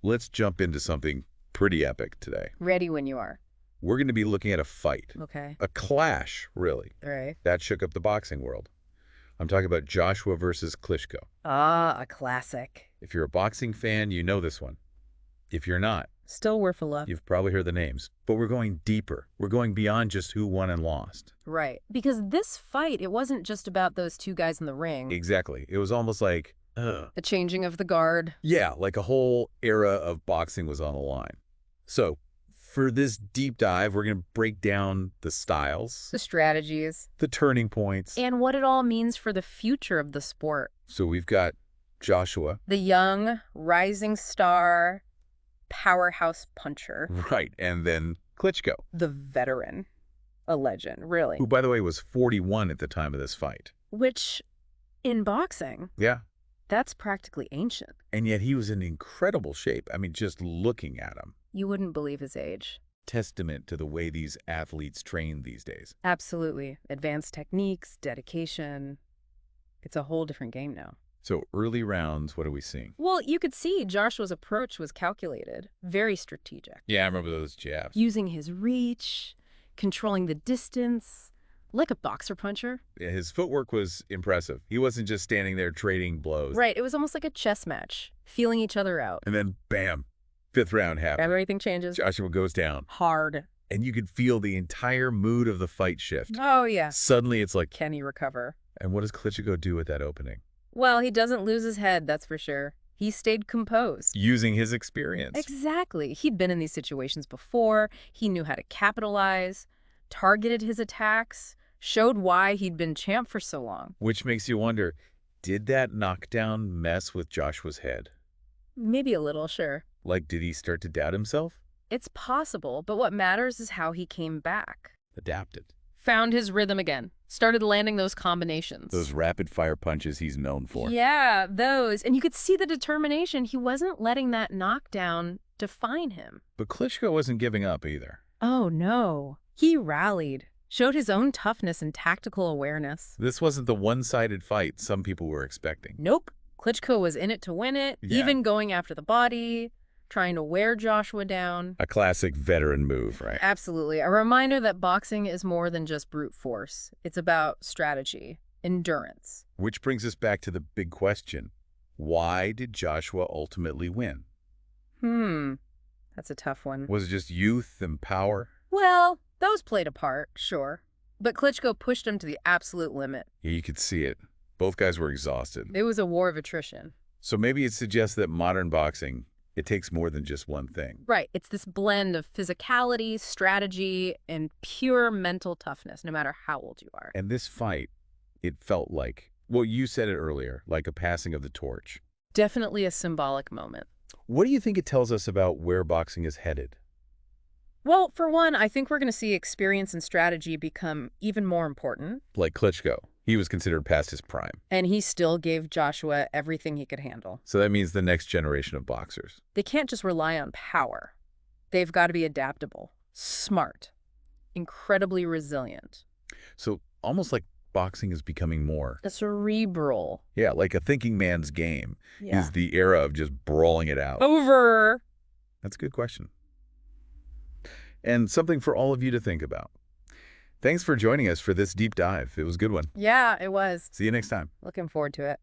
Let's jump into something pretty epic today. Ready when you are. We're going to be looking at a fight. Okay. A clash, really. All right. That shook up the boxing world. I'm talking about Joshua versus Klitschko. Ah, a classic. If you're a boxing fan, you know this one. If you're not, Still worth a look. you've probably heard the names. But we're going deeper. We're going beyond just who won and lost. Right. Because this fight, it wasn't just about those two guys in the ring. Exactly. It was almost like, ugh. The changing of the guard. Yeah, like a whole era of boxing was on the line. So, for this deep dive, we're going to break down the styles, The strategies. the turning points. And what it all means for the future of the sport. So we've got Joshua. The young, rising star, powerhouse puncher. Right, and then Klitschko, The veteran. A legend, really. who, by the way, was 41 at the time of this fight. Which, in boxing, Yeah, that's practically ancient. and yet he was in incredible shape. I mean, just looking at him. You wouldn't believe his age. Testament to the way these athletes train these days. Absolutely. Advanced techniques, dedication. It's a whole different game now. So early rounds, what are we seeing? Well, you could see Joshua's approach was calculated, very strategic. Yeah, I remember those jabs. Using his reach, controlling the distance, like a boxer puncher. Yeah, his footwork was impressive. He wasn't just standing there trading blows. Right, it was almost like a chess match, feeling each other out. And then, bam, fifth round happened. Everything changes. Joshua goes down. Hard. And you could feel the entire mood of the fight shift. Oh, yeah. Suddenly, it's like, Can he recover? and what does Klitschko do with that opening? Well, he doesn't lose his head, that's for sure. He stayed composed. Using his experience. Exactly. He'd been in these situations before. He knew how to capitalize, targeted his attacks, showed why he'd been champ for so long. Which makes you wonder, did that knockdown mess with Joshua's head? Maybe a little, sure. Like, did he start to doubt himself? It's possible, but what matters is how he came back. Adapted. Found his rhythm again. Started landing those combinations. Those rapid-fire punches he's known for. Yeah, those. And you could see the determination. He wasn't letting that knockdown define him. But Klitschko wasn't giving up either. Oh, no. He rallied, showed his own toughness and tactical awareness. This wasn't the one-sided fight some people were expecting. Nope. Klitschko was in it to win it, Yeah. even going after the body, trying to wear Joshua down. A classic veteran move, right? Absolutely. A reminder that boxing is more than just brute force. It's about strategy, endurance. Which brings us back to the big question. Why did Joshua ultimately win? That's a tough one. Was it just youth and power? Well, those played a part, sure. But Klitschko pushed him to the absolute limit. Yeah, you could see it. Both guys were exhausted. It was a war of attrition. So maybe it suggests that modern boxing, it takes more than just one thing. Right. It's this blend of physicality, strategy, and pure mental toughness, no matter how old you are. And this fight, it felt like, well, you said it earlier, like a passing of the torch. Definitely a symbolic moment. What do you think it tells us about where boxing is headed? Well, for one, I think we're going to see experience and strategy become even more important. Like Klitschko, he was considered past his prime. And he still gave Joshua everything he could handle. So that means the next generation of boxers. They can't just rely on power. They've got to be adaptable, smart, incredibly resilient. So almost like boxing is becoming more, A cerebral. yeah, like a thinking man's game. Yeah. Is the era of just brawling it out? Over. That's a good question. And something for all of you to think about. Thanks for joining us for this deep dive. It was a good one. Yeah, it was. See you next time. Looking forward to it.